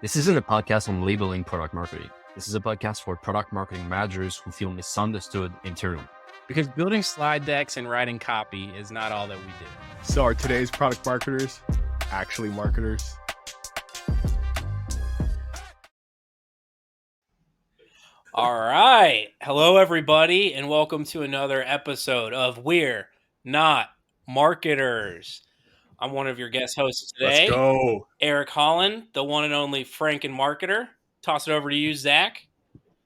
This isn't a podcast on labeling product marketing. This is a podcast for product marketing managers who feel misunderstood internally. Because building slide decks and writing copy is not all that we do. So are today's product marketers actually marketers? All right. Hello, everybody, and welcome to another episode of We're Not Marketers. I'm one of your guest hosts today. Let's go. Eric Holland, the one and only Franken Marketer. Toss it over to you, Zach.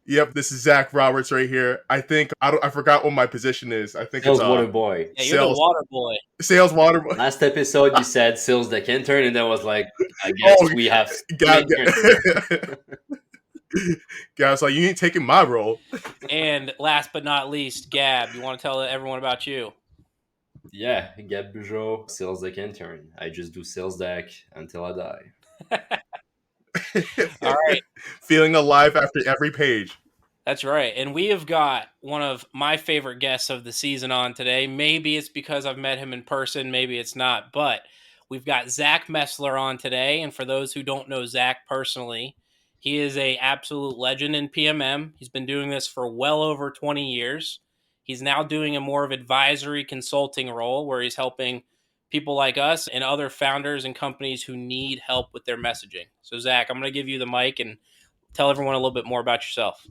Yep, this is Zach Roberts right here. I forgot what my position is. I think Sales it's water boy. Yeah, you're the water boy. Sales water boy. Last episode you said sales deck intern, and then was like, I guess we have. Gab's like, you ain't taking my role. And last but not least, Gab. You want to tell everyone about you? Yeah, Gab Bugeaud, sales deck intern. I just do sales deck until I die. All right. Feeling alive after every page. That's right. And we have got one of my favorite guests of the season on today. Maybe it's because I've met him in person. Maybe it's not. But we've got Zach Messler on today. And for those who don't know Zach personally, he is an absolute legend in PMM. He's been doing this for well over 20 years. He's now doing a more of advisory consulting role where he's helping people like us and other founders and companies who need help with their messaging. So, Zach, I'm going to give you the mic and tell everyone a little bit more about yourself.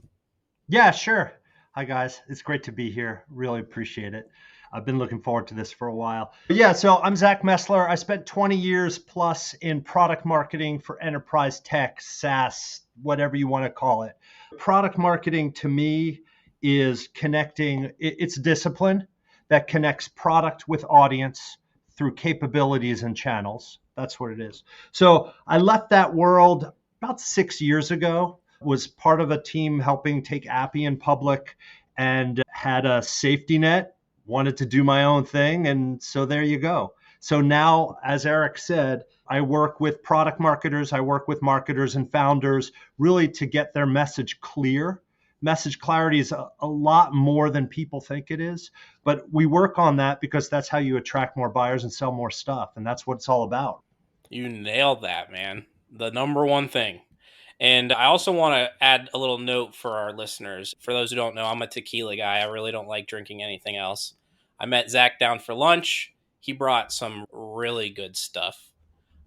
Yeah, sure. Hi, guys. It's great to be here. Really appreciate it. I've been looking forward to this for a while. But yeah, so I'm Zach Messler. I spent 20 years plus in product marketing for enterprise tech, SaaS, whatever you want to call it. Product marketing to me is connecting, it's discipline that connects product with audience through capabilities and channels. That's what it is. So I left that world about 6 years ago, was part of a team helping take Appian public and had a safety net, wanted to do my own thing. And so there you go. So now, as Eric said, I work with product marketers. I work with marketers and founders really to get their message clear. Message clarity is a lot more than people think it is, but we work on that because that's how you attract more buyers and sell more stuff. And that's what it's all about. You nailed that, man. The number one thing. And I also want to add a little note for our listeners. For those who don't know, I'm a tequila guy. I really don't like drinking anything else. I met Zach down for lunch. He brought some really good stuff.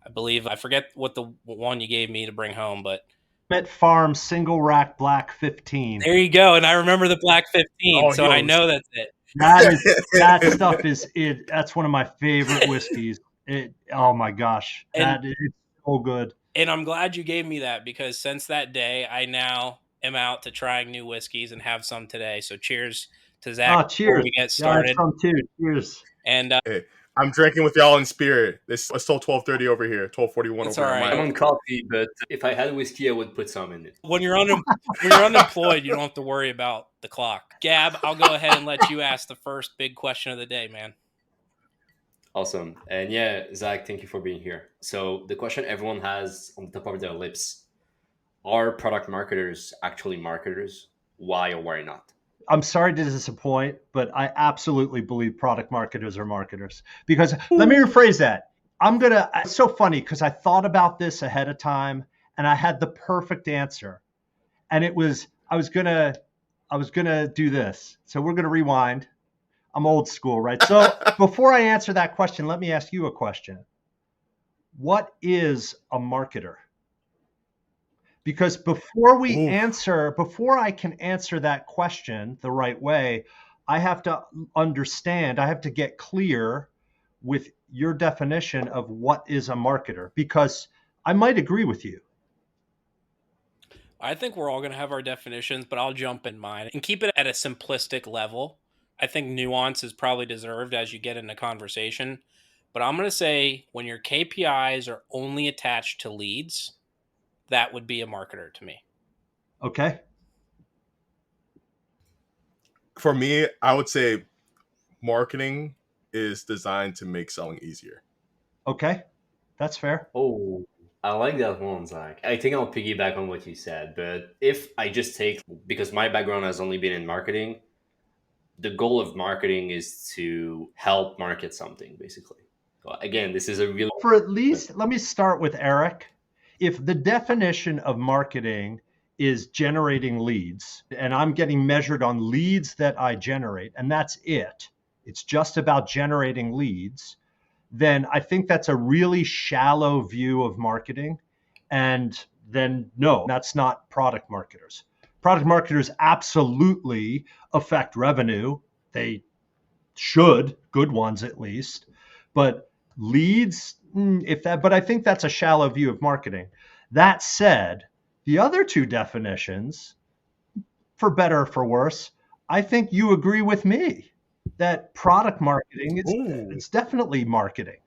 I forget what the one you gave me to bring home, but Met Farm Single Rack Black 15. There you go. And I remember the Black 15, so I know that's it. That stuff is it. That's one of my favorite whiskeys. Oh my gosh, that is so good. And I'm glad you gave me that because since that day, I now am out to trying new whiskeys and have some today. So cheers to Zach. Cheers. Before we get started. Yeah, some too. Cheers. And hey, I'm drinking with y'all in spirit. It's still 12:30 over here, 12:41 over right. here. I'm on coffee, but if I had whiskey, I would put some in it. When you're unemployed, you don't have to worry about the clock. Gab, I'll go ahead and let you ask the first big question of the day, man. Awesome. And yeah, Zach, thank you for being here. So the question everyone has on the top of their lips, are product marketers actually marketers? Why or why not? I'm sorry to disappoint, but I absolutely believe product marketers are marketers. Because let me rephrase that. It's so funny because I thought about this ahead of time and I had the perfect answer. And I was gonna do this. So we're gonna rewind. I'm old school, right? So before I answer that question, let me ask you a question. What is a marketer? Because before I can answer that question the right way, I have to understand, I have to get clear with your definition of what is a marketer, because I might agree with you. I think we're all going to have our definitions, but I'll jump in mine and keep it at a simplistic level. I think nuance is probably deserved as you get into conversation. But I'm going to say when your KPIs are only attached to leads, that would be a marketer to me. Okay. For me, I would say marketing is designed to make selling easier. Okay. That's fair. Oh, I like that one, Zach. I think I'll piggyback on what you said. But if I just take, because my background has only been in marketing, the goal of marketing is to help market something, basically. Well, again, this is a real... For at least, let me start with Eric. If the definition of marketing is generating leads, and I'm getting measured on leads that I generate, and that's it, it's just about generating leads, then I think that's a really shallow view of marketing. And then no, that's not product marketers. Product marketers absolutely affect revenue. They should, good ones at least. But leads, but I think that's a shallow view of marketing. That said, the other two definitions, for better or for worse, I think you agree with me that product marketing, it's definitely marketing.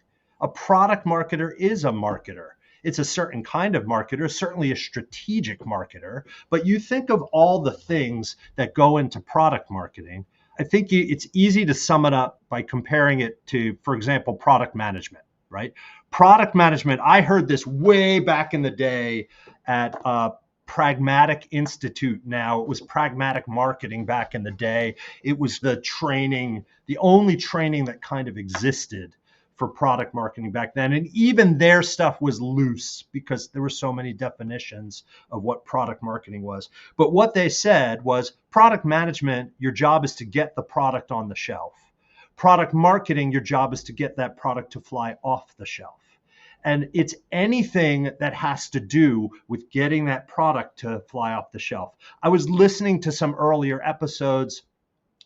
A product marketer is a marketer. It's a certain kind of marketer, certainly a strategic marketer. But you think of all the things that go into product marketing. I think it's easy to sum it up by comparing it to, for example, product management, right? Product management, I heard this way back in the day at Pragmatic Institute. Now it was Pragmatic Marketing back in the day. It was the training, the only training that kind of existed for product marketing back then. And even their stuff was loose because there were so many definitions of what product marketing was. But what they said was product management, your job is to get the product on the shelf. Product marketing, your job is to get that product to fly off the shelf. And it's anything that has to do with getting that product to fly off the shelf. I was listening to some earlier episodes.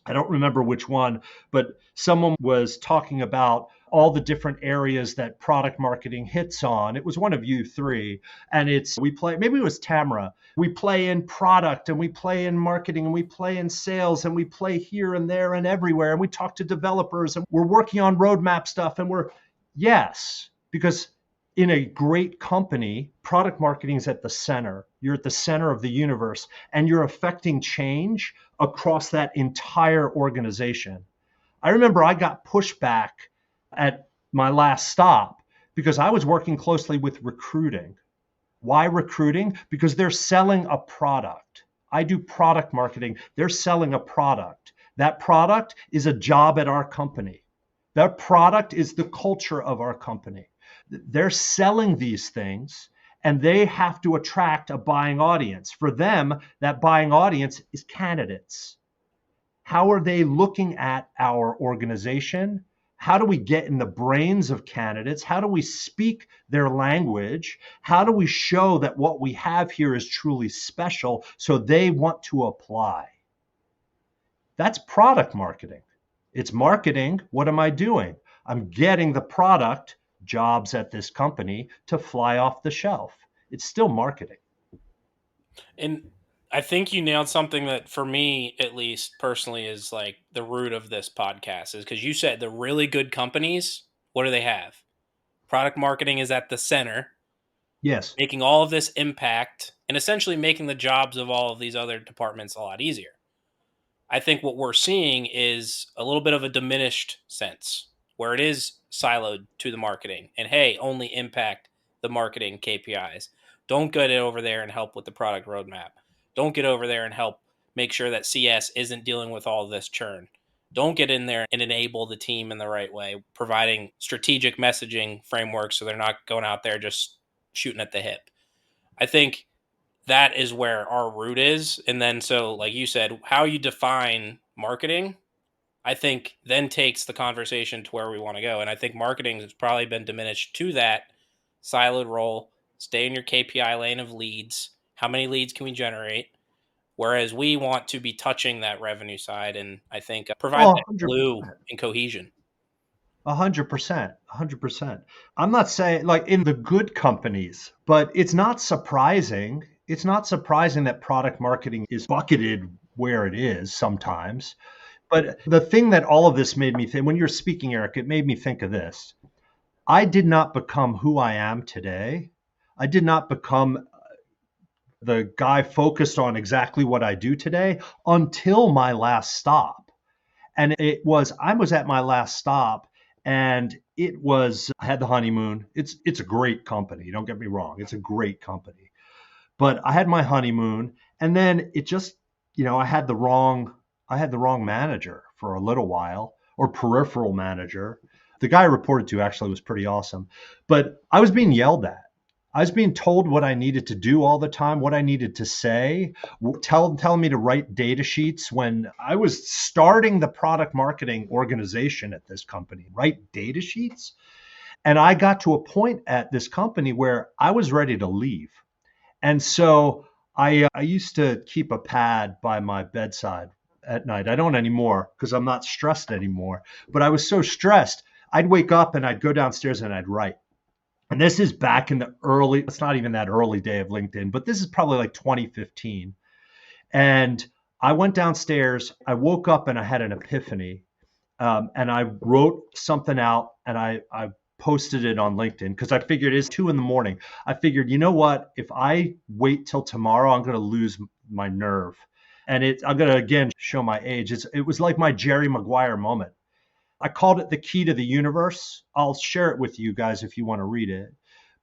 I don't remember which one, but someone was talking about all the different areas that product marketing hits on. It was one of you three. And maybe it was Tamara. We play in product and we play in marketing and we play in sales and we play here and there and everywhere. And we talk to developers and we're working on roadmap stuff. And yes, because in a great company, product marketing is at the center. You're at the center of the universe and you're affecting change across that entire organization. I remember I got pushback at my last stop because I was working closely with recruiting. Why recruiting? Because they're selling a product. I do product marketing. They're selling a product. That product is a job at our company. That product is the culture of our company. They're selling these things and they have to attract a buying audience. For them, that buying audience is candidates. How are they looking at our organization? How do we get in the brains of candidates? How do we speak their language? How do we show that what we have here is truly special so they want to apply? That's product marketing. It's marketing. What am I doing? I'm getting the product, jobs at this company, to fly off the shelf. It's still marketing. And I think you nailed something that for me, at least personally, is like the root of this podcast is because you said the really good companies, what do they have? Product marketing is at the center. Yes. Making all of this impact and essentially making the jobs of all of these other departments a lot easier. I think what we're seeing is a little bit of a diminished sense where it is siloed to the marketing and, hey, only impact the marketing KPIs. Don't get over there and help with the product roadmap. Don't get over there and help make sure that CS isn't dealing with all of this churn. Don't get in there and enable the team in the right way, providing strategic messaging frameworks so they're not going out there just shooting at the hip. I think that is where our root is. And then, so like you said, how you define marketing, I think then takes the conversation to where we want to go. And I think marketing has probably been diminished to that siloed role. Stay in your KPI lane of leads. How many leads can we generate? Whereas we want to be touching that revenue side and I think provide that glue and cohesion. 100%, 100%. I'm not saying like in the good companies, but it's not surprising. It's not surprising that product marketing is bucketed where it is sometimes. But the thing that all of this made me think, when you're speaking, Eric, it made me think of this. I did not become who I am today. I did not become the guy focused on exactly what I do today until my last stop. And I was at my last stop and I had the honeymoon. It's a great company. Don't get me wrong. It's a great company. But I had my honeymoon and then it just, I had the wrong manager for a little while, or peripheral manager. The guy I reported to actually was pretty awesome, but I was being yelled at. I was being told what I needed to do all the time, what I needed to say, telling me to write data sheets when I was starting the product marketing organization at this company, write data sheets. And I got to a point at this company where I was ready to leave. And so I used to keep a pad by my bedside at night. I don't anymore because I'm not stressed anymore. But I was so stressed, I'd wake up and I'd go downstairs and I'd write. And this is back in the early, it's not even that early day of LinkedIn, but this is probably like 2015. And I went downstairs, I woke up and I had an epiphany. And I wrote something out and I posted it on LinkedIn because I figured it's 2 a.m. I figured, you know what? If I wait till tomorrow, I'm going to lose my nerve. And I'm going to, again, show my age. It was like my Jerry Maguire moment. I called it the key to the universe. I'll share it with you guys if you want to read it.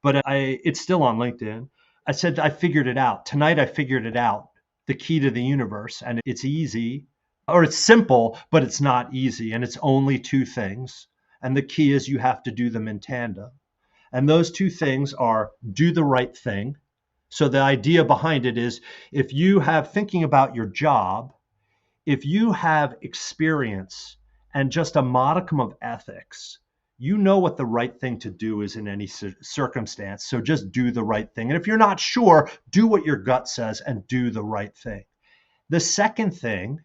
But it's still on LinkedIn. I said, I figured it out. Tonight, I figured it out. The key to the universe. And it's easy, or it's simple, but it's not easy. And it's only 2 things. And the key is you have to do them in tandem. And those 2 things are do the right thing. So the idea behind it is if you have thinking about your job, if you have experience and just a modicum of ethics, you know what the right thing to do is in any circumstance. So just do the right thing. And if you're not sure, do what your gut says and do the right thing. The second thing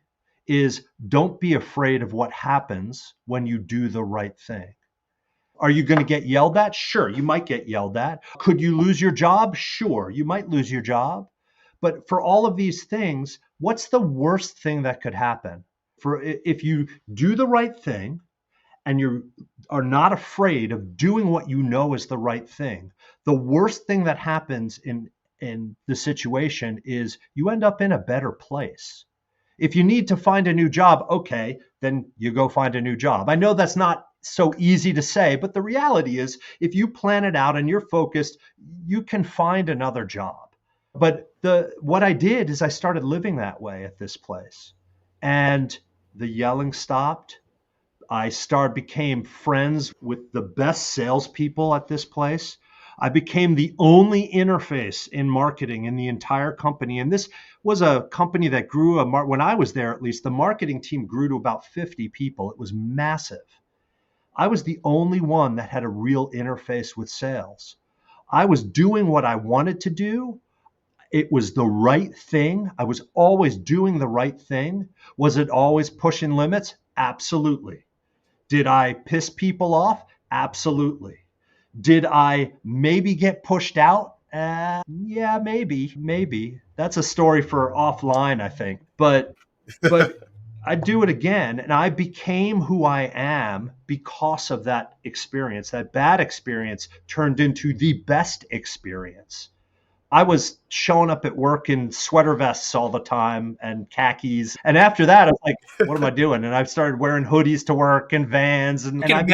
is don't be afraid of what happens when you do the right thing. Are you going to get yelled at? Sure, you might get yelled at. Could you lose your job? Sure, you might lose your job. But for all of these things, what's the worst thing that could happen? If you do the right thing and you are not afraid of doing what you know is the right thing, the worst thing that happens in the situation is you end up in a better place. If you need to find a new job, okay, then you go find a new job. I know that's not so easy to say, but the reality is if you plan it out and you're focused, you can find another job. But what I did is I started living that way at this place. And the yelling stopped. I became friends with the best salespeople at this place. I became the only interface in marketing in the entire company. And this was a company that grew, when I was there at least, the marketing team grew to about 50 people. It was massive. I was the only one that had a real interface with sales. I was doing what I wanted to do. It was the right thing. I was always doing the right thing. Was it always pushing limits? Absolutely. Did I piss people off? Absolutely. Did I maybe get pushed out? Yeah, maybe. That's a story for offline, I think. But I'd do it again. And I became who I am because of that experience. That bad experience turned into the best experience. I was showing up at work in sweater vests all the time and khakis. And after that, I was like, what am I doing? And I started wearing hoodies to work and Vans. I can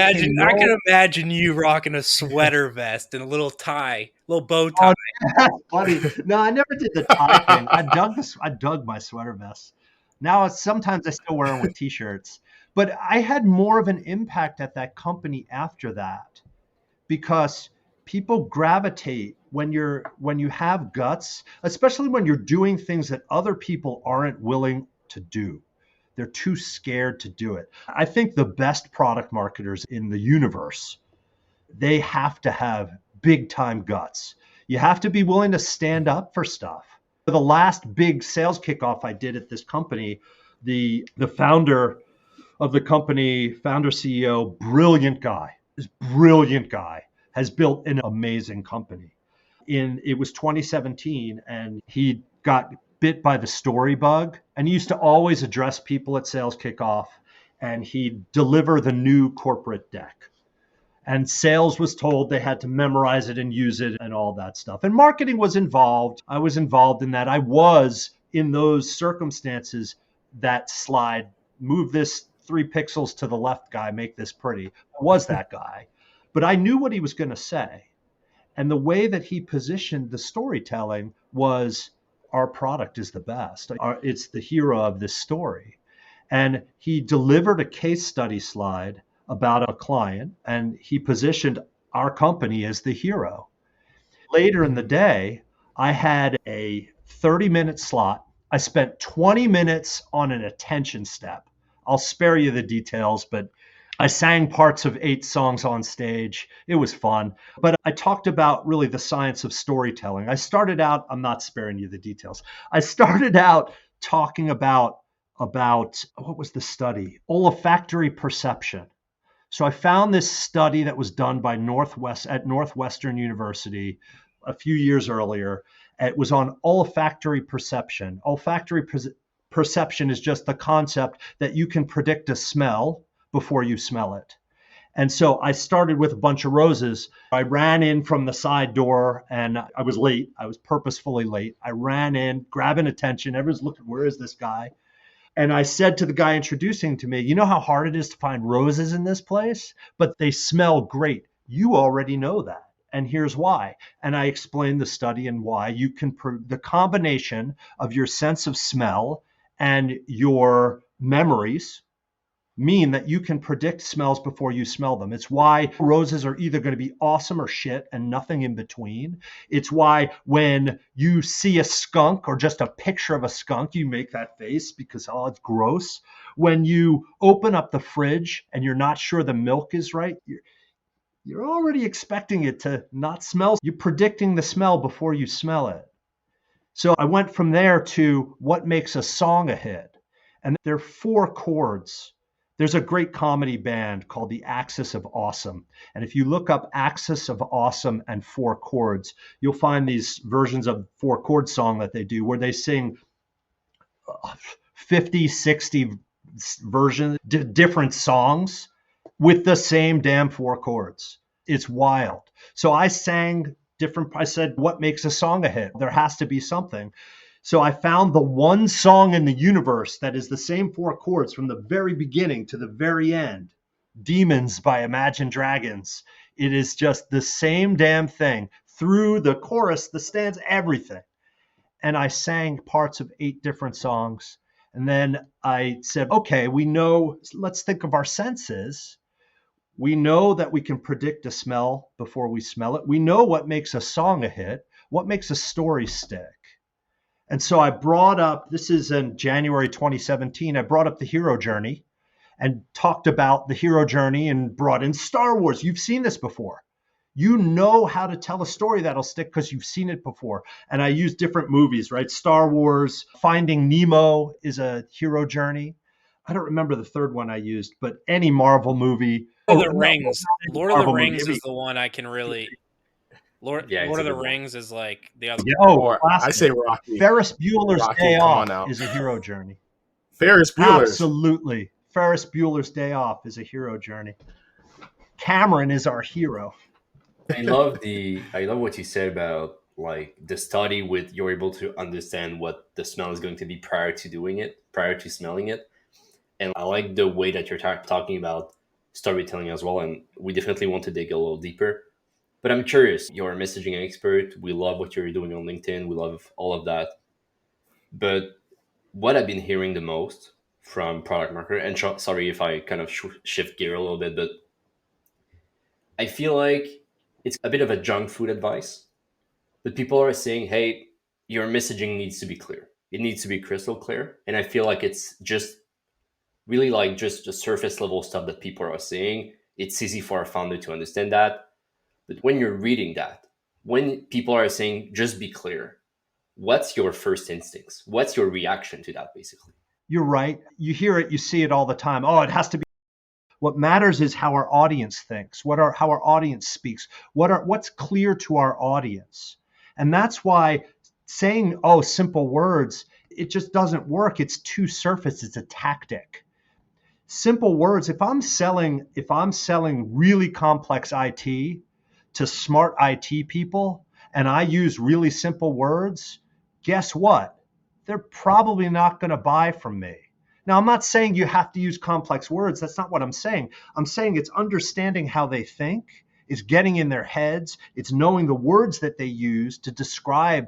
imagine you rocking a sweater vest and a little tie, little bow tie. Oh, that's funny. No, I never did the tie thing. I dug my sweater vests. Now, sometimes I still wear them with T-shirts. But I had more of an impact at that company after that because people gravitate when you have guts, especially when you're doing things that other people aren't willing to do. They're too scared to do it. I think the best product marketers in the universe, they have to have big time guts. You have to be willing to stand up for stuff. The last big sales kickoff I did at this company, the founder of the company, founder CEO, brilliant guy, has built an amazing company. It was 2017 and he got bit by the story bug, and he used to always address people at sales kickoff and he'd deliver the new corporate deck. And sales was told they had to memorize it and use it and all that stuff. And marketing was involved. I was involved in that. I was in those circumstances, that slide, move this 3 pixels to the left guy, make this pretty. I was that guy. But I knew what he was going to say. And the way that he positioned the storytelling was our product is the best. It's the hero of this story. And he delivered a case study slide about a client, and he positioned our company as the hero. Later in the day, I had a 30-minute slot. I spent 20 minutes on an attention step. I'll spare you the details, but I sang parts of 8 songs on stage. It was fun. But I talked about really the science of storytelling. I started out, I'm not sparing you the details. I started out talking about what was the study? Olfactory perception. So I found this study that was done by Northwestern University a few years earlier. It was on olfactory perception. Perception is just the concept that you can predict a smell before you smell it. And so I started with a bunch of roses. I ran in from the side door and I was late. I was purposefully late. I ran in, grabbing attention. Everyone's looking, where is this guy? And I said to the guy introducing to me, you know how hard it is to find roses in this place, but they smell great. You already know that. And here's why. And I explained the study and why you can, the combination of your sense of smell and your memories mean that you can predict smells before you smell them. It's why roses are either going to be awesome or shit and nothing in between. It's why when you see a skunk or just a picture of a skunk, you make that face because, oh, it's gross. When you open up the fridge and you're not sure the milk is right, you're already expecting it to not smell. You're predicting the smell before you smell it. So I went from there to what makes a song a hit. And there are 4 chords. There's a great comedy band called the Axis of Awesome. And if you look up Axis of Awesome and 4 chords, you'll find these versions of 4 chord song that they do where they sing 50, 60 versions, different songs with the same damn 4 chords. It's wild. So I sang I said, what makes a song a hit? There has to be something. So I found the one song in the universe that is the same 4 chords from the very beginning to the very end. Demons by Imagine Dragons. It is just the same damn thing through the chorus, the stanza, everything. And I sang parts of 8 different songs. And then I said, okay, we know, let's think of our senses. We know that we can predict a smell before we smell it. We know what makes a song a hit, what makes a story stick. And so I brought up, this is in January 2017, I brought up the hero journey and talked about the hero journey and brought in Star Wars. You've seen this before. You know how to tell a story that'll stick because you've seen it before. And I use different movies, right? Star Wars, Finding Nemo is a hero journey. I don't remember the third one I used, but any Marvel movie. Lord of the Rings is the one I can really... Lord of the Rings is like the other. Yeah, I say Rocky. Ferris Bueller's Day Off is a hero journey. Ferris Bueller. Absolutely. Ferris Bueller's Day Off is a hero journey. Cameron is our hero. I love what you said about like the study with you're able to understand what the smell is going to be prior to smelling it. And I like the way that you're talking about storytelling as well. And we definitely want to dig a little deeper. But I'm curious, you're a messaging expert. We love what you're doing on LinkedIn. We love all of that. But what I've been hearing the most from product marketer, and sorry if I kind of shift gear a little bit, but I feel like it's a bit of a junk food advice. But people are saying, hey, your messaging needs to be clear. It needs to be crystal clear. And I feel like it's just really like just the surface level stuff that people are saying. It's easy for a founder to understand that. But when you're reading that, when people are saying, just be clear, what's your first instincts? What's your reaction to that, basically? You're right. You hear it, you see it all the time. Oh, it has to be. What matters is how our audience thinks, how our audience speaks, what's clear to our audience. And that's why saying, oh, simple words, it just doesn't work. It's too surface. It's a tactic. Simple words, if I'm selling really complex IT, to smart IT people, and I use really simple words, guess what? They're probably not going to buy from me. Now, I'm not saying you have to use complex words. That's not what I'm saying. I'm saying it's understanding how they think, it's getting in their heads, it's knowing the words that they use to describe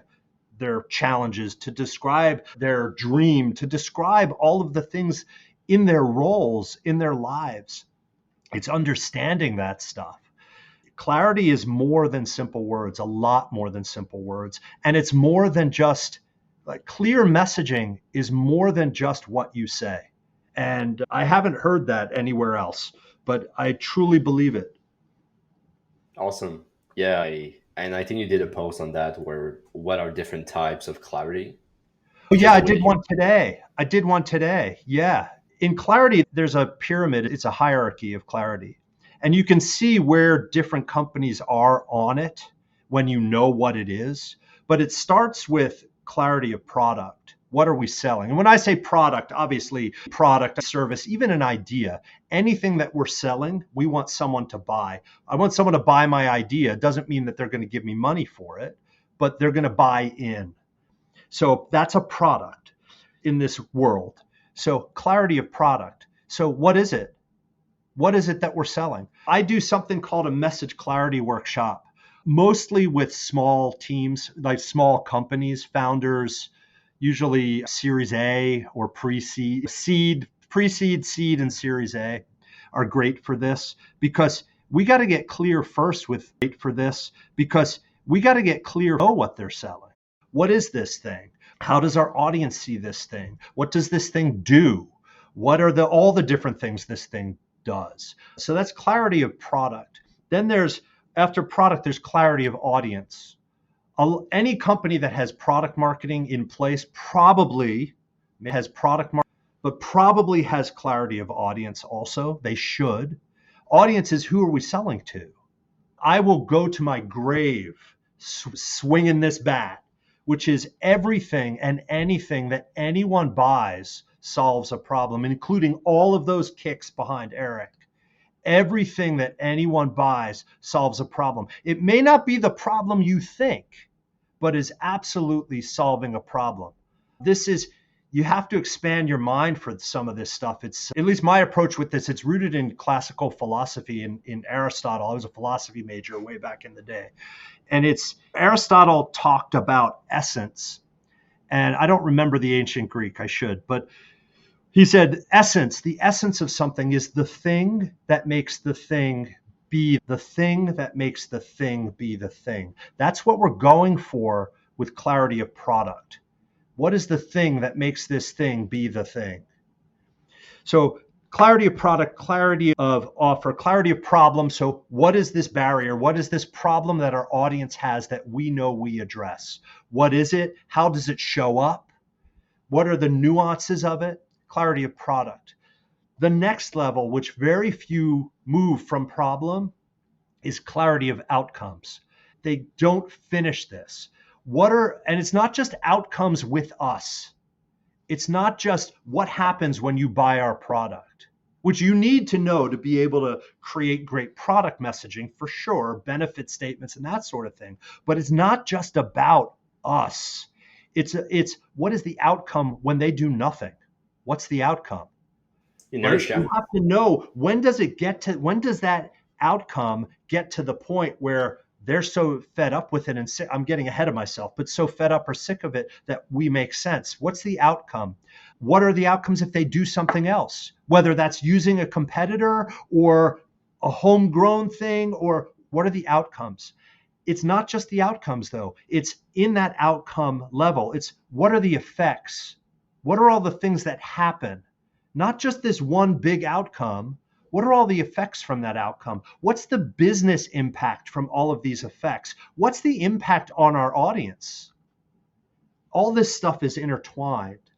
their challenges, to describe their dream, to describe all of the things in their roles, in their lives. It's understanding that stuff. Clarity is more than simple words, a lot more than simple words. And it's more than just like clear messaging is more than just what you say. And I haven't heard that anywhere else, but I truly believe it. Awesome. Yeah, and I think you did a post on that where what are different types of clarity? Oh, yeah, I Just the way did you- one today. Yeah. In clarity, there's a pyramid, it's a hierarchy of clarity. And you can see where different companies are on it when you know what it is. But it starts with clarity of product. What are we selling? And when I say product, obviously, product, service, even an idea, anything that we're selling, we want someone to buy. I want someone to buy my idea. It doesn't mean that they're going to give me money for it, but they're going to buy in. So that's a product in this world. So clarity of product. So what is it? What is it that we're selling? I do something called a message clarity workshop, mostly with small teams, like small companies, founders, usually Series A or pre-seed, pre-seed, seed, and Series A are great for this because we got to get clear first with what they're selling. What is this thing? How does our audience see this thing? What does this thing do? What are all the different things this thing does? So that's clarity of product. Then after product, there's clarity of audience. Any company that has product marketing in place probably has but probably has clarity of audience also. They should. Audience is, who are we selling to? I will go to my grave swinging this bat, which is everything and anything that anyone buys solves a problem, including all of those kicks behind Eric. Everything that anyone buys solves a problem. It may not be the problem you think, but is absolutely solving a problem. You have to expand your mind for some of this stuff. It's, at least my approach with this, it's rooted in classical philosophy in Aristotle. I was a philosophy major way back in the day. And Aristotle talked about essence. And I don't remember the ancient Greek, I should, but he said the essence of something is the thing that makes the thing be the thing that makes the thing be the thing. That's what we're going for with clarity of product. What is the thing that makes this thing be the thing? So clarity of product, clarity of offer, clarity of problem. So what is this barrier? What is this problem that our audience has that we know we address? What is it? How does it show up? What are the nuances of it? Clarity of product. The next level, which very few move from problem, is clarity of outcomes. They don't finish this. And it's not just outcomes with us. It's not just what happens when you buy our product, which you need to know to be able to create great product messaging for sure, benefit statements and that sort of thing. But it's not just about us. It's what is the outcome when they do nothing? What's the outcome? Inertia. You have to know, when does that outcome get to the point where they're so fed up with it and sick, I'm getting ahead of myself, but so fed up or sick of it that we make sense. What's the outcome? What are the outcomes if they do something else? Whether that's using a competitor or a homegrown thing, or what are the outcomes? It's not just the outcomes though. It's in that outcome level. It's what are the effects? What are all the things that happen? Not just this one big outcome. What are all the effects from that outcome? What's the business impact from all of these effects? What's the impact on our audience? All this stuff is intertwined.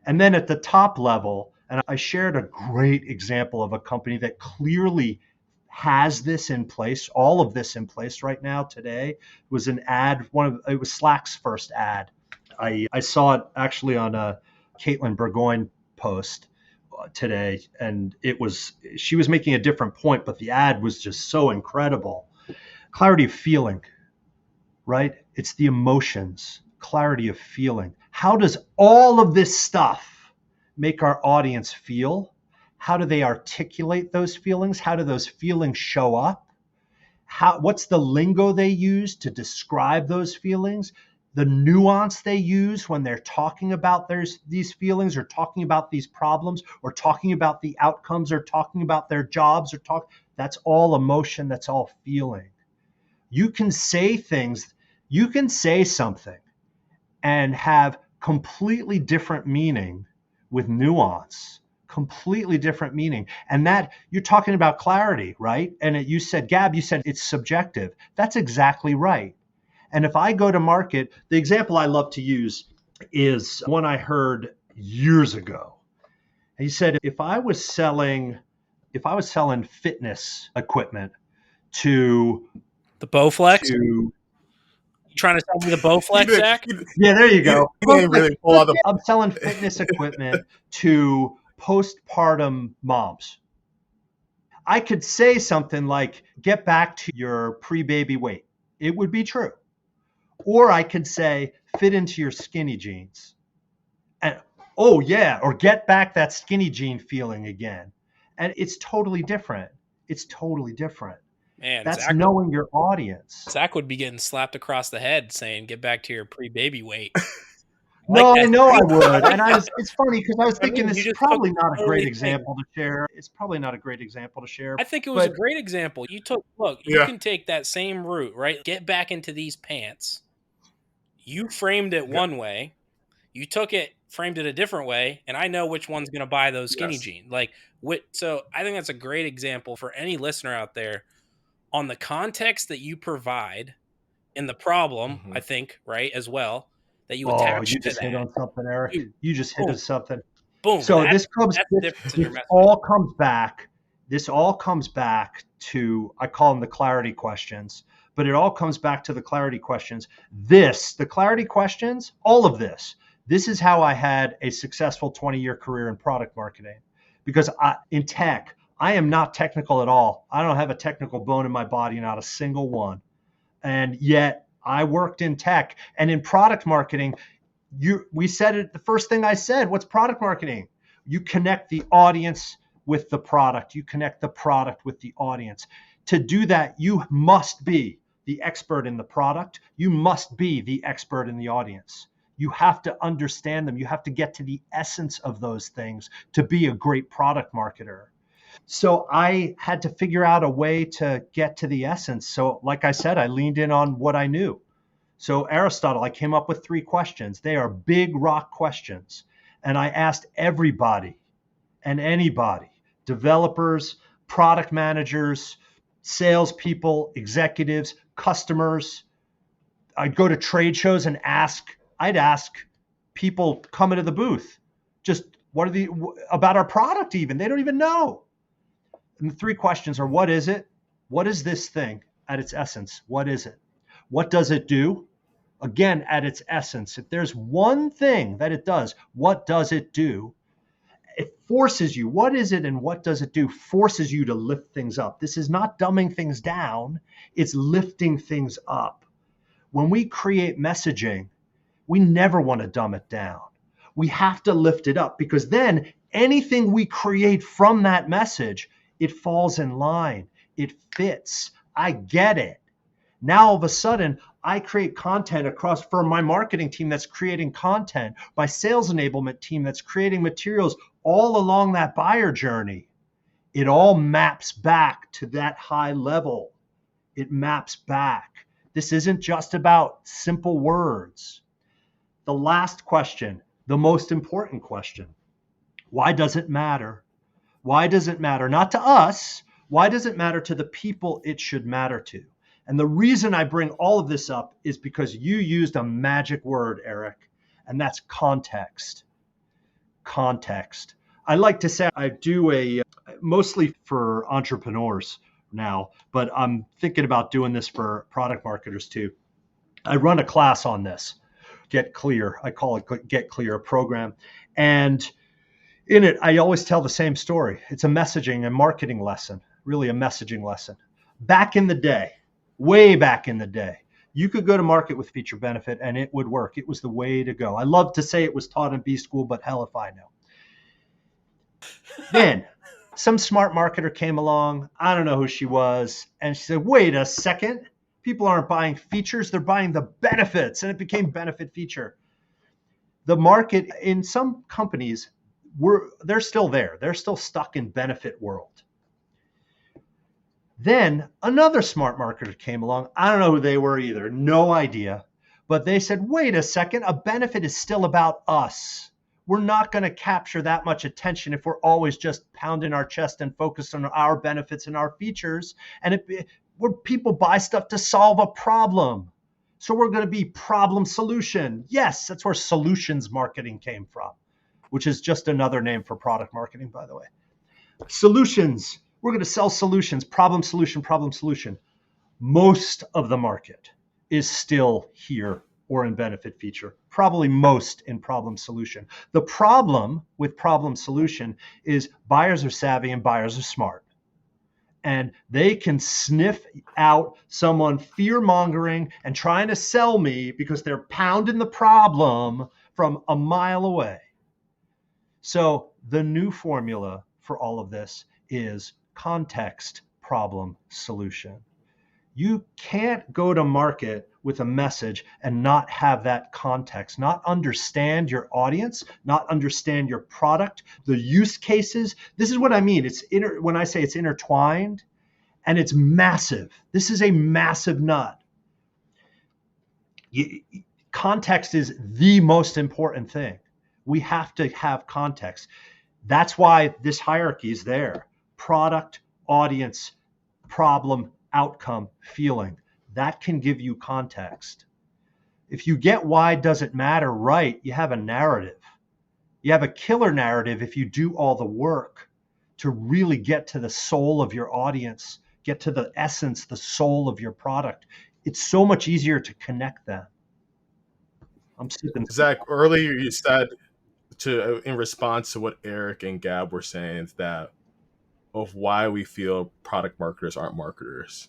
And then at the top level, and I shared a great example of a company that clearly has this in place, all of this in place right now today. It was an ad, it was Slack's first ad. I saw it actually on a Caitlin Burgoyne post today, and she was making a different point, but the ad was just so incredible. Clarity of feeling, right? It's the emotions, clarity of feeling. How does all of this stuff make our audience feel? How do they articulate those feelings? How do those feelings show up? What's the lingo they use to describe those feelings? The nuance they use when they're talking about these feelings, or talking about these problems, or talking about the outcomes, or talking about their jobs, that's all emotion, that's all feeling. You can say things, you can say something and have completely different meaning with nuance, completely different meaning. And that you're talking about clarity, right? And you said, Gab, you said it's subjective. That's exactly right. And if I go to market, the example I love to use is one I heard years ago. He said, if I was selling fitness equipment to The Bowflex? to You trying to sell me the Bowflex, didn't- Zach? yeah, there you go. He didn't really pull out the. I'm selling fitness equipment to postpartum moms. I could say something like, get back to your pre-baby weight. It would be true. Or I could say, fit into your skinny jeans. And oh yeah, or get back that skinny jean feeling again. And it's totally different. It's totally different. Man, That's Zach, knowing your audience. Zach would be getting slapped across the head saying, get back to your pre-baby weight. No, that. I know I would. And it's funny because I was I mean, thinking you this is just probably took not a the great only example to share. It's probably not a great example to share. I think it was a But- great example. You Yeah. can take that same route, right? Get back into these pants. You framed it one way. You took it, framed it a different way, and I know which one's going to buy those skinny Yes. jeans. So I think that's a great example for any listener out there on the context that you provide in the problem, Mhm. I think, right, as well, that you Oh, attach you to just that. hit on something, Eric. Dude, You just hit boom. on something. Boom. So that's this the difference in your message. all comes back. This all comes back to, I call them the clarity questions, but it all comes back to the clarity questions. The clarity questions, all of this. This is how I had a successful 20-year career in product marketing. Because in tech, I am not technical at all. I don't have a technical bone in my body, not a single one. And yet I worked in tech and in product marketing. We said it, the first thing I said, what's product marketing? You connect the audience with the product. You connect the product with the audience. To do that, you must be the expert in the product. You must be the expert in the audience. You have to understand them. You have to get to the essence of those things to be a great product marketer. So I had to figure out a way to get to the essence. So like I said, I leaned in on what I knew. So Aristotle, I came up with 3 questions. They are big rock questions. And I asked everybody and anybody, developers, product managers, salespeople, executives, customers. I'd go to trade shows and I'd ask people coming to the booth, just about our product even. They don't even know. And the 3 questions are, what is it? What is this thing at its essence? What is it? What does it do? Again, at its essence, if there's one thing that it does, what does it do? It forces you. What is it and what does it do? Forces you to lift things up. This is not dumbing things down. It's lifting things up. When we create messaging, we never want to dumb it down. We have to lift it up because then anything we create from that message, it falls in line. It fits. I get it. Now, all of a sudden, I create content for my marketing team that's creating content, my sales enablement team that's creating materials all along that buyer journey. It all maps back to that high level. It maps back. This isn't just about simple words. The last question, the most important question, why does it matter? Why does it matter? Not to us. Why does it matter to the people it should matter to? And the reason I bring all of this up is because you used a magic word, Eric, and that's context. Context. I like to say I do mostly for entrepreneurs now, but I'm thinking about doing this for product marketers too. I run a class on this, Get Clear. I call it Get Clear, a program. And in it, I always tell the same story. It's a messaging and marketing lesson, really a messaging lesson. Back in the day, way back in the day, you could go to market with feature benefit and it would work. It was the way to go. I love to say it was taught in B school, but hell if I know. Then some smart marketer came along. I don't know who she was. And she said, wait a second. People aren't buying features. They're buying the benefits. And it became benefit feature. The market in some companies, they're still there. They're still stuck in benefit world. Then another smart marketer came along. I don't know who they were either, no idea. But they said, wait a second, a benefit is still about us. We're not going to capture that much attention if we're always just pounding our chest and focused on our benefits and our features. And where people buy stuff to solve a problem. So we're going to be problem solution. Yes, that's where solutions marketing came from, which is just another name for product marketing, by the way. Solutions. We're going to sell solutions, problem, solution, problem, solution. Most of the market is still here or in benefit feature, probably most in problem solution. The problem with problem solution is buyers are savvy and buyers are smart. And they can sniff out someone fear-mongering and trying to sell me because they're pounding the problem from a mile away. So the new formula for all of this is context, problem, solution. You can't go to market with a message and not have that context, not understand your audience, not understand your product, the use cases. This is what I mean. When I say it's intertwined and it's massive. This is a massive nut. Context is the most important thing. We have to have context. That's why this hierarchy is there. Product, audience, problem, outcome, feeling. That can give you context. If you get why does it matter right, you have a narrative. You have a killer narrative if you do all the work to really get to the soul of your audience, get to the essence, the soul of your product. It's so much easier to connect them. I'm sipping. Zach, earlier you said in response to what Eric and Gab were saying that of why we feel product marketers aren't marketers.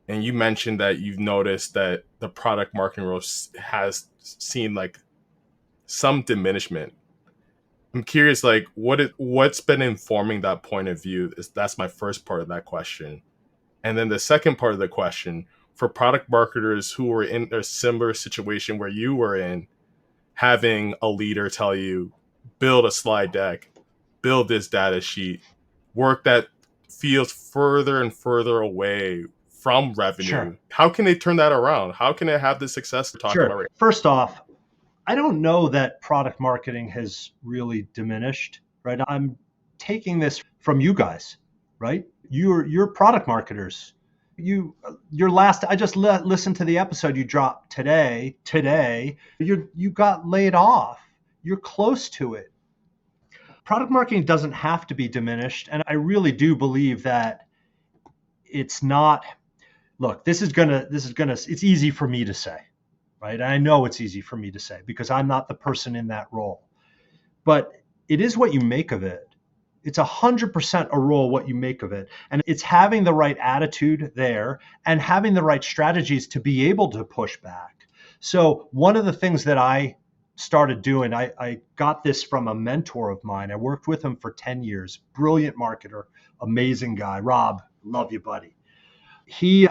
And you mentioned that you've noticed that the product marketing role has seen like some diminishment. I'm curious, like what's been informing that point of view? That's my first part of that question. And then the second part of the question, for product marketers who were in a similar situation where you were in, having a leader tell you, build a slide deck, build this data sheet, work that feels further and further away from revenue. Sure. How can they turn that around? How can they have the success we're talking about right now? First off, I don't know that product marketing has really diminished, right? I'm taking this from you guys, right? You're product marketers. I just listened to the episode you dropped today. You got laid off. You're close to it. Product marketing doesn't have to be diminished. And I really do believe that it's not, look, it's easy for me to say, right? I know it's easy for me to say because I'm not the person in that role, but it is what you make of it. It's 100% a role, what you make of it. And it's having the right attitude there and having the right strategies to be able to push back. So one of the things that I started doing, I got this from a mentor of mine. I worked with him for 10 years, brilliant marketer, amazing guy. Rob, love you, buddy.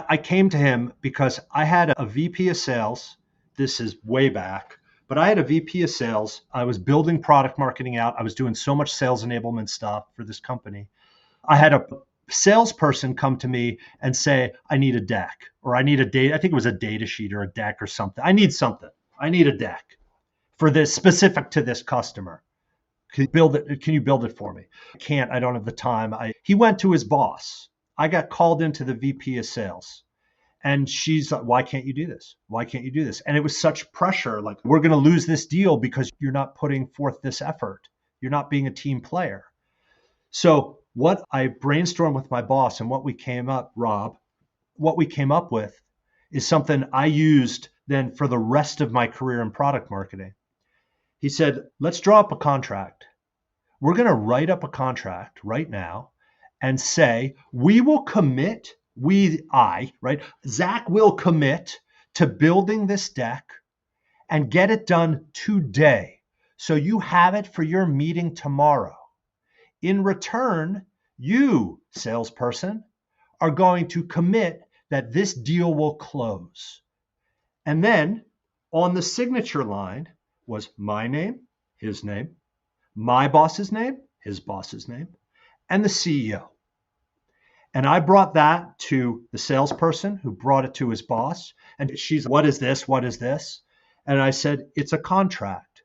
I came to him because I had a VP of sales. This is way back. But I had a VP of sales. I was building product marketing out. I was doing so much sales enablement stuff for this company. I had a salesperson come to me and say, I need a deck, or I need a data. I think it was a data sheet or a deck or something. I need something. I need a deck for this specific to this customer. Can you build it for me? I can't. I don't have the time. He went to his boss. I got called into the VP of sales. And she's like, why can't you do this? Why can't you do this? And it was such pressure, like, we're going to lose this deal because you're not putting forth this effort. You're not being a team player. So what I brainstormed with my boss and what we came up with is something I used then for the rest of my career in product marketing. He said, let's draw up a contract. We're going to write up a contract right now and say, we will commit Zach will commit to building this deck and get it done today. So you have it for your meeting tomorrow. In return, you, salesperson, are going to commit that this deal will close. And then on the signature line was my name, his name, my boss's name, his boss's name, and the CEO. And I brought that to the salesperson who brought it to his boss. And she's, what is this? What is this? And I said, it's a contract.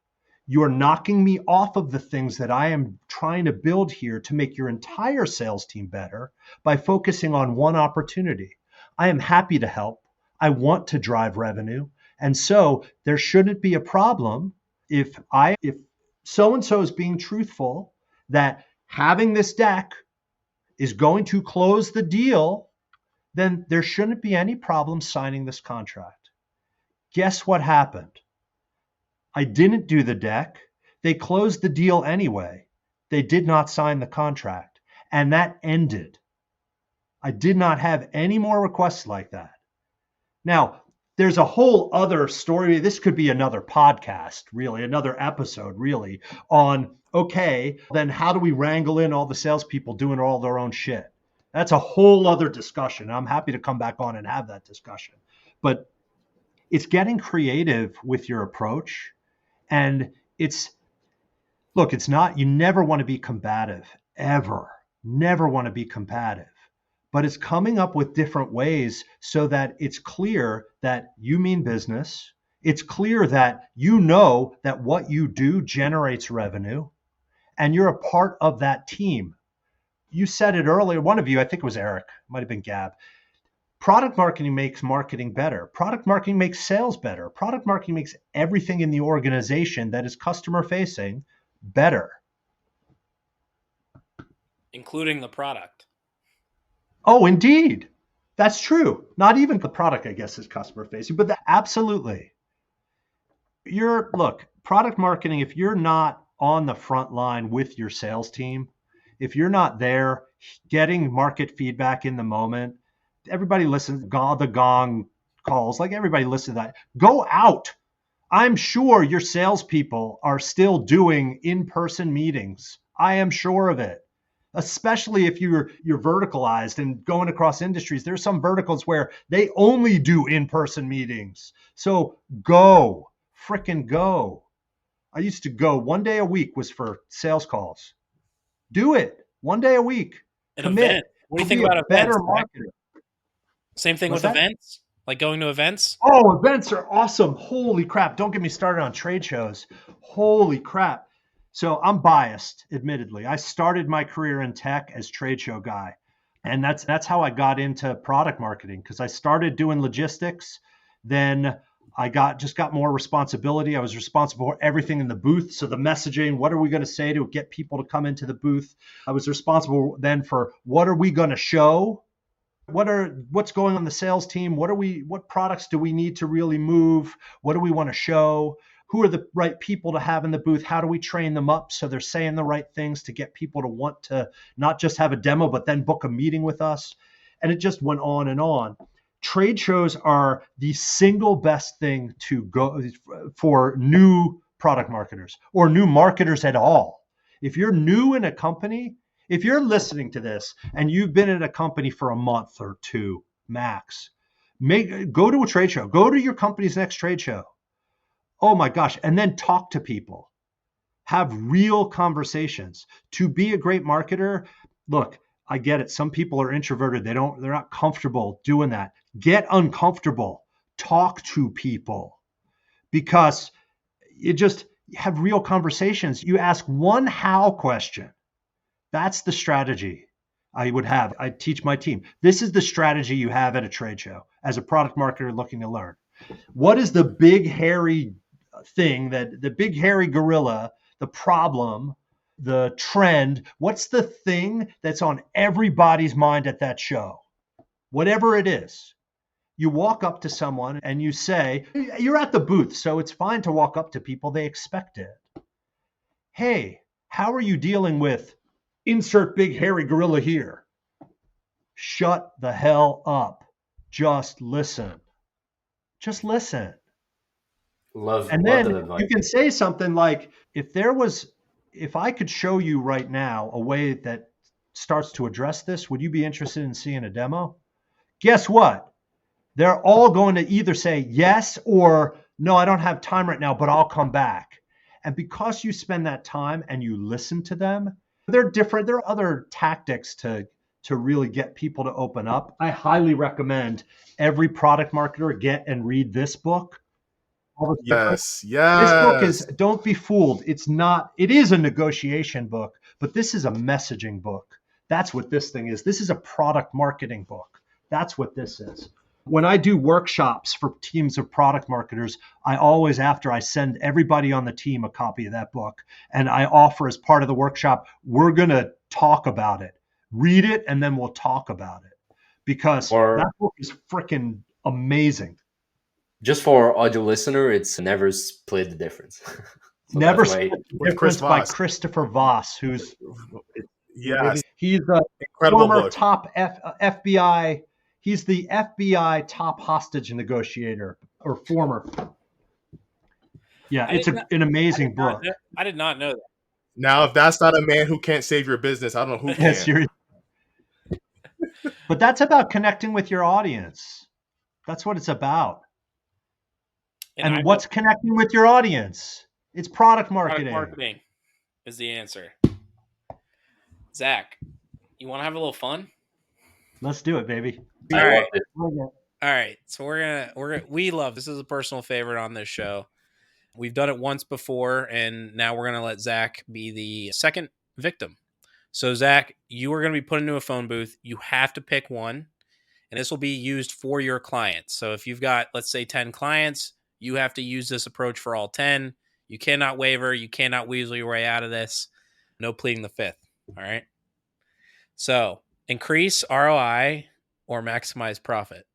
You are knocking me off of the things that I am trying to build here to make your entire sales team better by focusing on one opportunity. I am happy to help. I want to drive revenue. And so there shouldn't be a problem if so-and-so is being truthful that having this deck is going to close the deal, then there shouldn't be any problem signing this contract. Guess what happened? I didn't do the deck. They closed the deal anyway. They did not sign the contract. And that ended. I did not have any more requests like that. Now, there's a whole other story. This could be another podcast, really, another episode, really, on, okay, then how do we wrangle in all the salespeople doing all their own shit? That's a whole other discussion. I'm happy to come back on and have that discussion. But it's getting creative with your approach. And it's not, you never want to be combative, ever. Never want to be combative. But it's coming up with different ways so that it's clear that you mean business. It's clear that you know that what you do generates revenue and you're a part of that team. You said it earlier, one of you, I think it was Eric, might have been Gab. Product marketing makes marketing better. Product marketing makes sales better. Product marketing makes everything in the organization that is customer facing better. Including the product. Oh, indeed. That's true. Not even the product, I guess, is customer facing, but absolutely. Look, product marketing, if you're not on the front line with your sales team, if you're not there getting market feedback in the moment, everybody listens, the gong calls, like everybody listens to that. Go out. I'm sure your salespeople are still doing in-person meetings. I am sure of it. Especially if you're verticalized and going across industries. There's some verticals where they only do in-person meetings. So go, frickin' go. I used to go 1 day a week was for sales calls. Do it 1 day a week. Commit. Event. What do you think about events? Better marketer. Same thing with events? Like going to events? Oh, events are awesome. Holy crap. Don't get me started on trade shows. Holy crap. So I'm biased, admittedly. I started my career in tech as trade show guy. And that's how I got into product marketing, because I started doing logistics. Then I got more responsibility. I was responsible for everything in the booth. So the messaging, what are we going to say to get people to come into the booth? I was responsible then for what are we going to show? What's going on the sales team? What products do we need to really move? What do we want to show? Who are the right people to have in the booth? How do we train them up so they're saying the right things to get people to want to not just have a demo, but then book a meeting with us? And it just went on and on. Trade shows are the single best thing to go for new product marketers or new marketers at all. If you're new in a company, if you're listening to this and you've been in a company for a month or two max, go to a trade show. Go to your company's next trade show. Oh my gosh. And then talk to people. Have real conversations. To be a great marketer, look, I get it. Some people are introverted. They're not comfortable doing that. Get uncomfortable. Talk to people. Because you just have real conversations. You ask one how question. That's the strategy I would have. I teach my team. This is the strategy you have at a trade show as a product marketer looking to learn. What is the big hairy thing, the big hairy gorilla, the problem, the trend? What's the thing that's on everybody's mind at that show? Whatever it is. You walk up to someone and you say, you're at the booth, so it's fine to walk up to people. They expect it. Hey, how are you dealing with insert big hairy gorilla here? Shut the hell up. Just listen. Just listen. And then you can say something like, if I could show you right now a way that starts to address this, would you be interested in seeing a demo? Guess what? They're all going to either say yes or no, I don't have time right now, but I'll come back. And because you spend that time and you listen to them, they're different. There are other tactics to to really get people to open up. I highly recommend every product marketer get and read this book. Yes, This book yes. is, don't be fooled. It is a negotiation book, but this is a messaging book. That's what this thing is. This is a product marketing book. That's what this is. When I do workshops for teams of product marketers, I always, after I send everybody on the team a copy of that book, and I offer as part of the workshop, we're going to talk about it. Read it, and then we'll talk about it. Because that book is freaking amazing. Just for audio listener, it's Never Split the Difference. So Never Split the Difference by Christopher Voss, who's he's a incredible former book. Top FBI. He's the FBI top hostage negotiator, or former. Yeah, it's an amazing book. I did not know that. Now, if that's not a man who can't save your business, I don't know who can. But that's about connecting with your audience. That's what it's about. And what's connecting with your audience? It's product marketing. Product marketing is the answer. Zach, you want to have a little fun? Let's do it, baby. All right. All right. So we love, this is a personal favorite on this show. We've done it once before, and now we're going to let Zach be the second victim. So Zach, you are going to be put into a phone booth. You have to pick one, and this will be used for your clients. So if you've got, let's say, 10 clients, you have to use this approach for all 10. You cannot waver. You cannot weasel your way out of this. No pleading the fifth. All right. So increase ROI or maximize profit.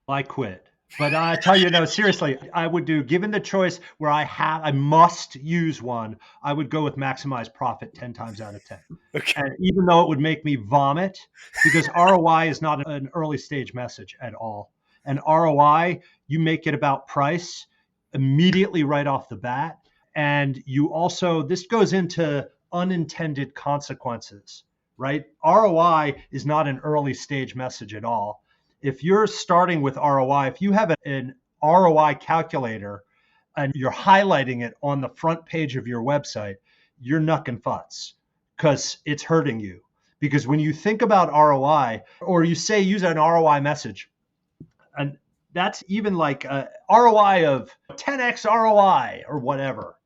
I quit. But I tell you, no, seriously, I would do, given the choice where I must use one, I would go with maximize profit 10 times out of 10. Okay. And even though it would make me vomit, because ROI is not an early stage message at all. And ROI, you make it about price immediately right off the bat. And you also, this goes into unintended consequences, right? ROI is not an early stage message at all. If you're starting with ROI, if you have an ROI calculator and you're highlighting it on the front page of your website, you're knucking futz because it's hurting you. Because when you think about ROI, or you say use an ROI message, and that's even like a ROI of 10x ROI or whatever.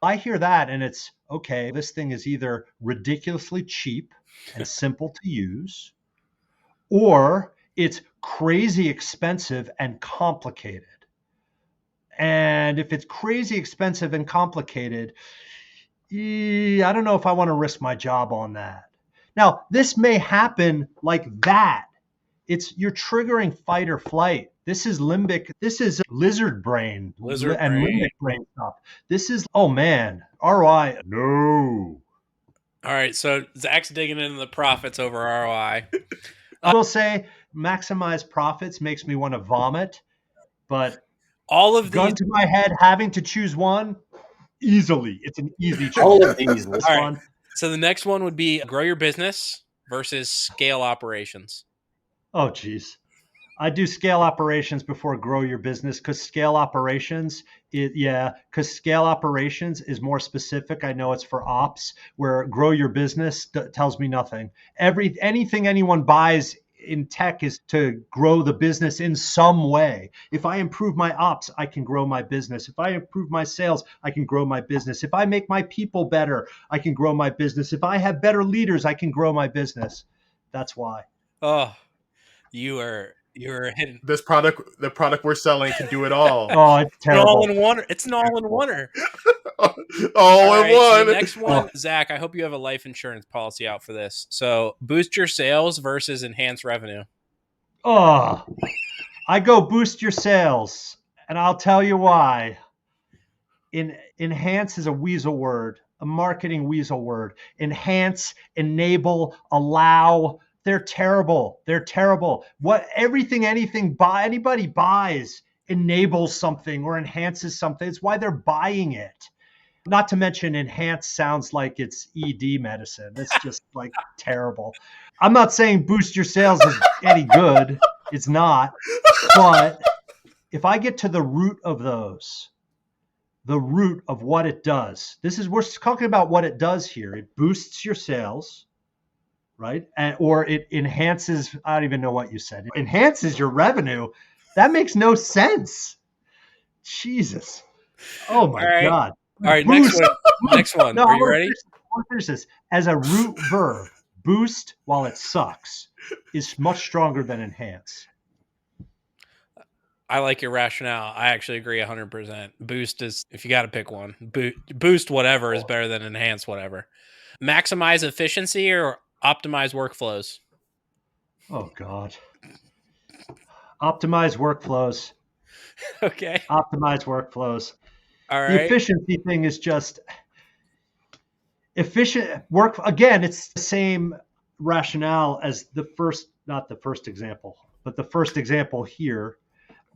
I hear that and it's, okay, this thing is either ridiculously cheap and simple to use, or it's crazy expensive and complicated. And if it's crazy expensive and complicated, I don't know if I want to risk my job on that. Now, this may happen like that. You're triggering fight or flight. This is limbic. This is lizard brain limbic brain stuff. This is, oh man, ROI. No. All right. So Zach's digging into the profits over ROI. I will say maximize profits makes me want to vomit, but all of these, gun to my head, having to choose one easily. It's an easy choice. All of these. All right. So the next one would be grow your business versus scale operations. Oh, geez. I do scale operations before grow your business because scale operations is more specific. I know it's for ops, where grow your business tells me nothing. Anything anyone buys in tech is to grow the business in some way. If I improve my ops, I can grow my business. If I improve my sales, I can grow my business. If I make my people better, I can grow my business. If I have better leaders, I can grow my business. That's why. Oh, you're hitting the product we're selling can do it all. Oh, it's terrible. It's an all-in-oneer. all in one. So the next one, Zach, I hope you have a life insurance policy out for this. So boost your sales versus enhance revenue. Oh, I go boost your sales, and I'll tell you why. Enhance is a weasel word, a marketing weasel word. Enhance, enable, allow. They're terrible. They're terrible. Anybody buys enables something or enhances something. It's why they're buying it. Not to mention enhance sounds like it's ED medicine. It's just like terrible. I'm not saying boost your sales is any good. It's not. But if I get to the root of those, the root of what it does, we're talking about what it does here. It boosts your sales, right? Or it enhances, I don't even know what you said, it enhances your revenue. That makes no sense. Jesus. Oh my All right. God. All right, Boost. next one. No, Are you ready? I want to finish this. As a root verb, boost, while it sucks, is much stronger than enhance. I like your rationale. I actually agree 100%. Boost is, if you got to pick one, boost whatever is better than enhance whatever. Maximize efficiency or optimize workflows? Oh God. Optimize workflows. Okay. Optimize workflows. All The right. efficiency thing is just efficient work. Again, it's the same rationale as not the first example, but the first example here.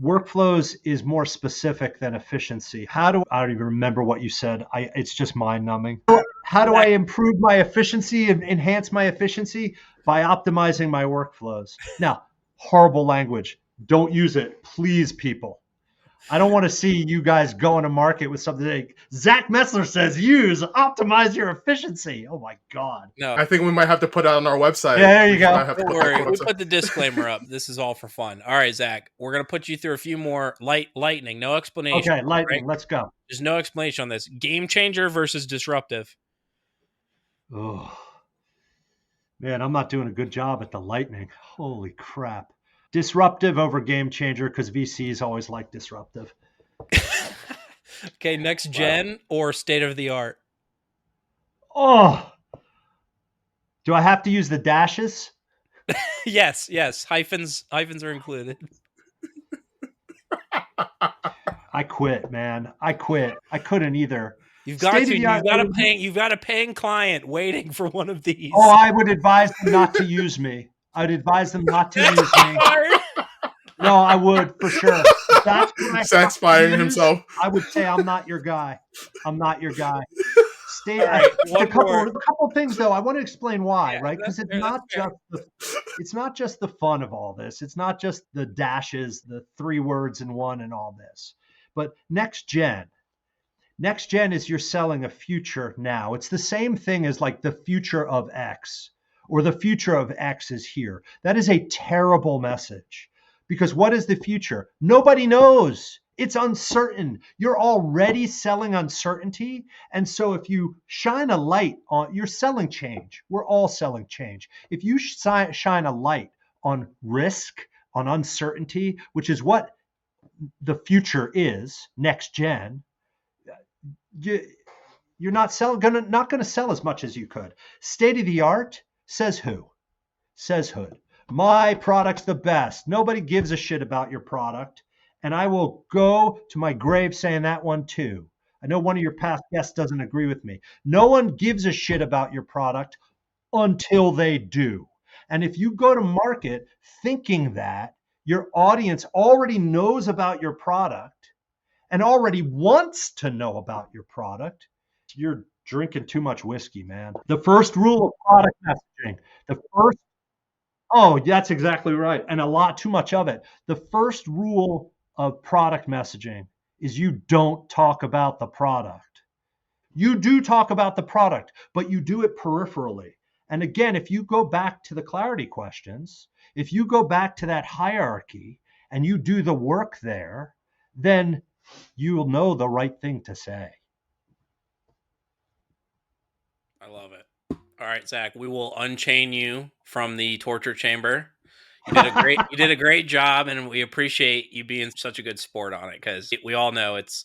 Workflows is more specific than efficiency. I don't even remember what you said. It's just mind numbing. How do I improve my efficiency and enhance my efficiency? By optimizing my workflows. Now, horrible language. Don't use it, please, people. I don't want to see you guys going to market with something like Zach Messler says, optimize your efficiency. Oh my God. No, I think we might have to put it on our website. Yeah, there you We go. might have to don't put that worry. on We our put the disclaimer up. This is all for fun. All right, Zach, we're going to put you through a few more lightning. No explanation. Okay, lightning, right? let's go. There's no explanation on this. Game changer versus disruptive. Oh, man, I'm not doing a good job at the lightning. Holy crap. Disruptive over game changer because VCs always like disruptive. Okay, next gen or state of the art? Oh, do I have to use the dashes? Yes. Hyphens are included. I quit, man. I quit. I couldn't either. You've got to. State-of-the-art- You've got a paying client waiting for one of these. Oh, I would advise them not to use me. I'd advise them not to use me. No, I would for sure. If that's what I Zach's have to firing use, himself. I would say I'm not your guy. I'm not your guy. All right, A couple things though. I want to explain why, Yeah, right? Because that's it's not just the fun of all this. It's not just the dashes, the 3 words in one, and all this. But next gen. Next gen is you're selling a future now. It's the same thing as like the future of X or the future of X is here. That is a terrible message because what is the future? Nobody knows. It's uncertain. You're already selling uncertainty. And so if you shine a light on, you're selling change. We're all selling change. If you shine a light on risk, on uncertainty, which is what the future is, next gen, you're not going to sell as much as you could. State of the art says who? Says Hood. My product's the best. Nobody gives a shit about your product. And I will go to my grave saying that one too. I know one of your past guests doesn't agree with me. No one gives a shit about your product until they do. And if you go to market thinking that your audience already knows about your product and already wants to know about your product, you're drinking too much whiskey, man. The first rule of product messaging, oh, that's exactly right. And a lot too much of it. The first rule of product messaging is you don't talk about the product. You do talk about the product, but you do it peripherally. And again, if you go back to the clarity questions, if you go back to that hierarchy and you do the work there, then you will know the right thing to say. I love it. All right, Zach, we will unchain you from the torture chamber. You did a great job, and we appreciate you being such a good sport on it because we all know it's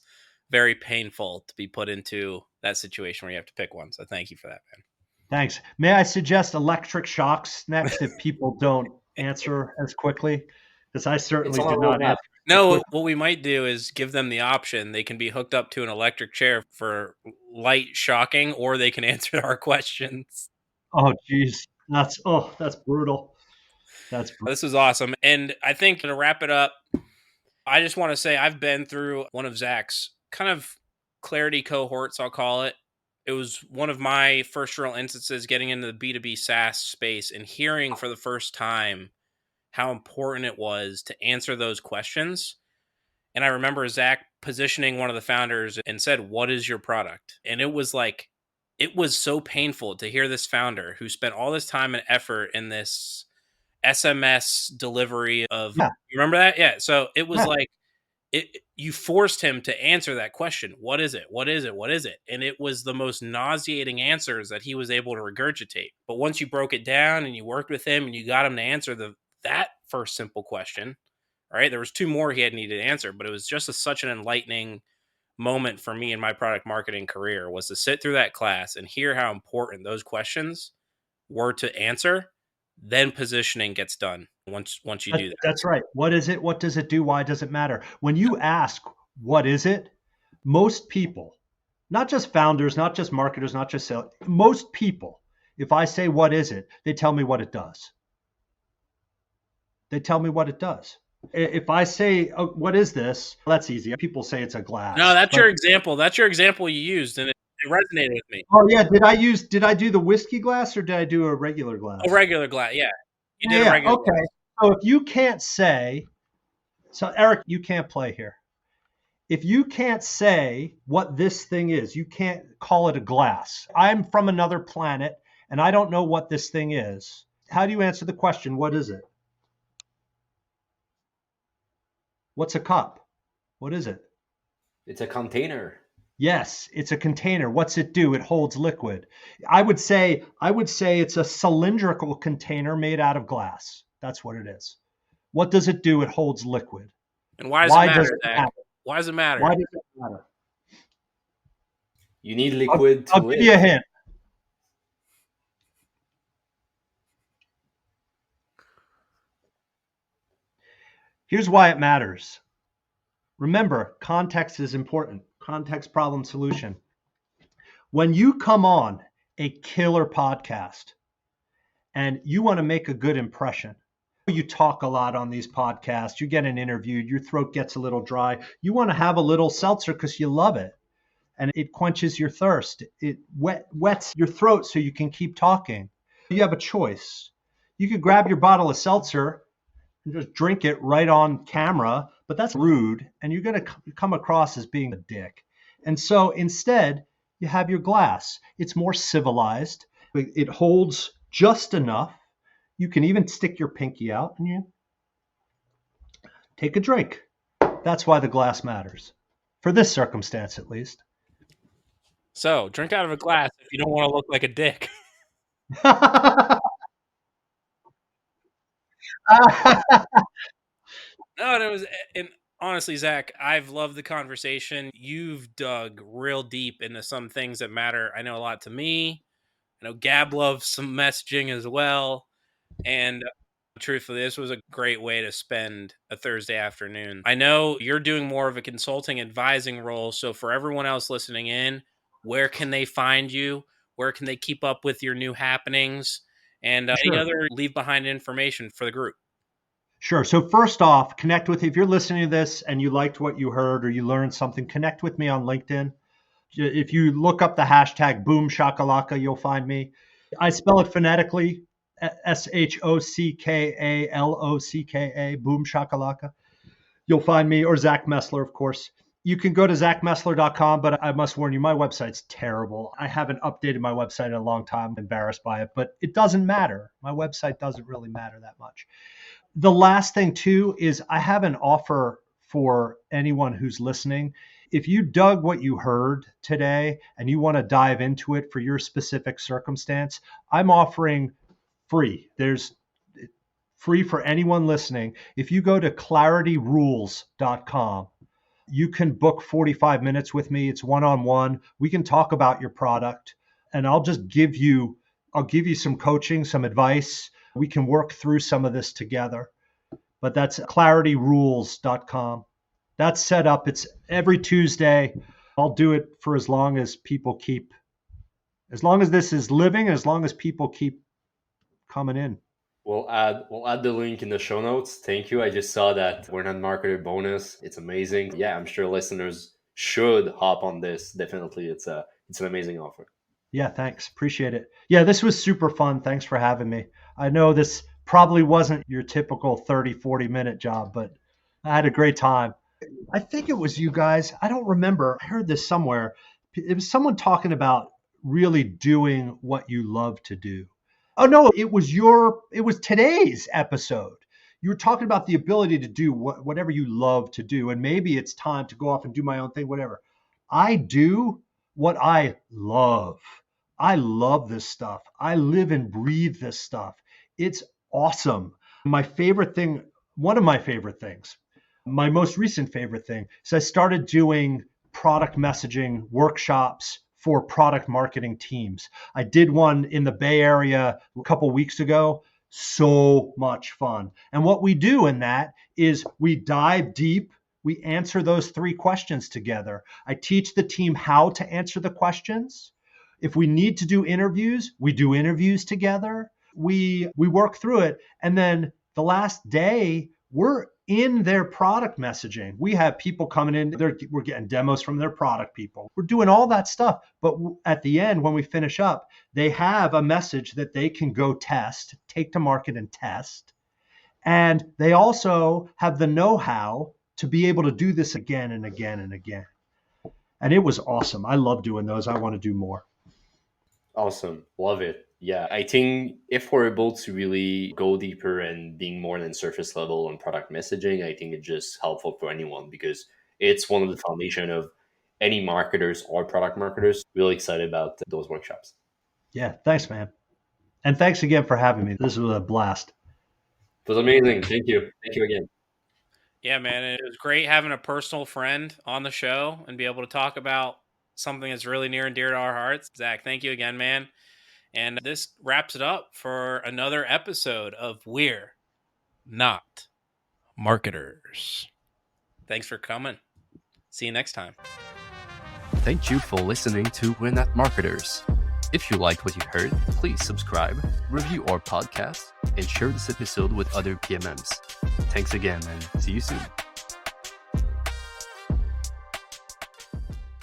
very painful to be put into that situation where you have to pick one. So thank you for that, man. Thanks. May I suggest electric shocks next if people don't answer as quickly? Because I certainly did not answer. No, what we might do is give them the option. They can be hooked up to an electric chair for light shocking, or they can answer our questions. Oh, geez. That's brutal. This is awesome. And I think to wrap it up, I just want to say I've been through one of Zach's kind of clarity cohorts, I'll call it. It was one of my first real instances getting into the B2B SaaS space and hearing for the first time how important it was to answer those questions. And I remember Zach positioning one of the founders and said, "What is your product?" And it was like it was so painful to hear this founder who spent all this time and effort in this SMS delivery of, Yeah. you remember that? Yeah. So it was Yeah. like, you forced him to answer that question. What is it? What is it? What is it? And it was the most nauseating answers that he was able to regurgitate. But once you broke it down and you worked with him and you got him to answer that first simple question, right? There was two more he had needed to answer, but it was just such an enlightening moment for me in my product marketing career, was to sit through that class and hear how important those questions were to answer. Then positioning gets done once you do that. That's right. What is it? What does it do? Why does it matter? When you ask, what is it? Most people, not just founders, not just marketers, not just sales, most people, if I say, what is it? They tell me what it does. They tell me what it does. If I say, oh, what is this? Well, that's easy. People say it's a glass. No, that's your example. That's your example you used, and it resonated with me. Oh yeah, did I do the whiskey glass or did I do a regular glass? A regular glass, yeah. You did a regular okay. glass. So if you can't say, so Eric, you can't play here. If you can't say what this thing is, you can't call it a glass. I'm from another planet and I don't know what this thing is. How do you answer the question? What is it? What's a cup? What is it? It's a container. Yes, it's a container. What's it do? It holds liquid. I would say it's a cylindrical container made out of glass. That's what it is. What does it do? It holds liquid. And why does it matter, Zach? Why does it matter? Why does it matter? You need liquid I'll give you a hint. Here's why it matters. Remember, context is important. Context, problem, solution. When you come on a killer podcast and you want to make a good impression, you talk a lot on these podcasts, you get an interview, your throat gets a little dry, you want to have a little seltzer because you love it and it quenches your thirst. It wets your throat so you can keep talking. You have a choice. You could grab your bottle of seltzer and just drink it right on camera, but that's rude and you're going to come across as being a dick. And so instead, you have your glass. It's more civilized. It holds just enough. You can even stick your pinky out and you take a drink. That's why the glass matters, for this circumstance at least. So, drink out of a glass if you don't want to look like a dick. No, it was, and honestly, Zach, I've loved the conversation. You've dug real deep into some things that matter. I know a lot to me. I know Gab loves some messaging as well. And truthfully, this was a great way to spend a Thursday afternoon. I know you're doing more of a consulting advising role. So for everyone else listening in, where can they find you? Where can they keep up with your new happenings? And any other leave behind information for the group? Sure. So first off, connect with, if you're listening to this and you liked what you heard or you learned something, connect with me on LinkedIn. If you look up the hashtag Boom Shakalaka, you'll find me. I spell it phonetically, SHOCKALOCKA, Boom Shakalaka. You'll find me, or Zach Messler, of course. You can go to zachmessler.com, but I must warn you, my website's terrible. I haven't updated my website in a long time. I'm embarrassed by it, but it doesn't matter. My website doesn't really matter that much. The last thing, too, is I have an offer for anyone who's listening. If you dug what you heard today and you want to dive into it for your specific circumstance, I'm offering free. There's free for anyone listening. If you go to clarityrules.com, you can book 45 minutes with me. It's one-on-one. We can talk about your product and I'll give you some coaching, some advice. We can work through some of this together, but that's clarityrules.com. That's set up. It's every Tuesday. I'll do it for as long as this is living, as long as people keep coming in. We'll add the link in the show notes. Thank you. I just saw that We're Not Marketer bonus. It's amazing. Yeah, I'm sure listeners should hop on this. Definitely, it's an amazing offer. Yeah, thanks. Appreciate it. Yeah, this was super fun. Thanks for having me. I know this probably wasn't your typical 30, 40-minute job, but I had a great time. I think it was you guys. I don't remember. I heard this somewhere. It was someone talking about really doing what you love to do. Oh no, it was today's episode. You were talking about the ability to do whatever you love to do. And maybe it's time to go off and do my own thing, whatever. I do what I love. I love this stuff. I live and breathe this stuff. It's awesome. My favorite thing, one of my favorite things, my most recent favorite thing is I started doing product messaging workshops for product marketing teams. I did one in the Bay Area a couple weeks ago. So much fun. And what we do in that is we dive deep. We answer those 3 questions together. I teach the team how to answer the questions. If we need to do interviews, we do interviews together. We work through it. And then the last day, we're in their product messaging. We have people coming in, we're getting demos from their product people. We're doing all that stuff. But at the end, when we finish up, they have a message that they can go test, take to market and test. And they also have the know-how to be able to do this again and again and again. And it was awesome. I love doing those. I want to do more. Awesome. Love it. Yeah, I think if we're able to really go deeper and being more than surface level on product messaging, I think it's just helpful for anyone because it's one of the foundation of any marketers or product marketers. Really excited about those workshops. Yeah, thanks, man. And thanks again for having me. This was a blast. It was amazing. Thank you. Thank you again. Yeah, man. It was great having a personal friend on the show and be able to talk about something that's really near and dear to our hearts. Zach, thank you again, man. And this wraps it up for another episode of We're Not Marketers. Thanks for coming. See you next time. Thank you for listening to We're Not Marketers. If you liked what you heard, please subscribe, review our podcast, and share this episode with other PMMs. Thanks again, and see you soon.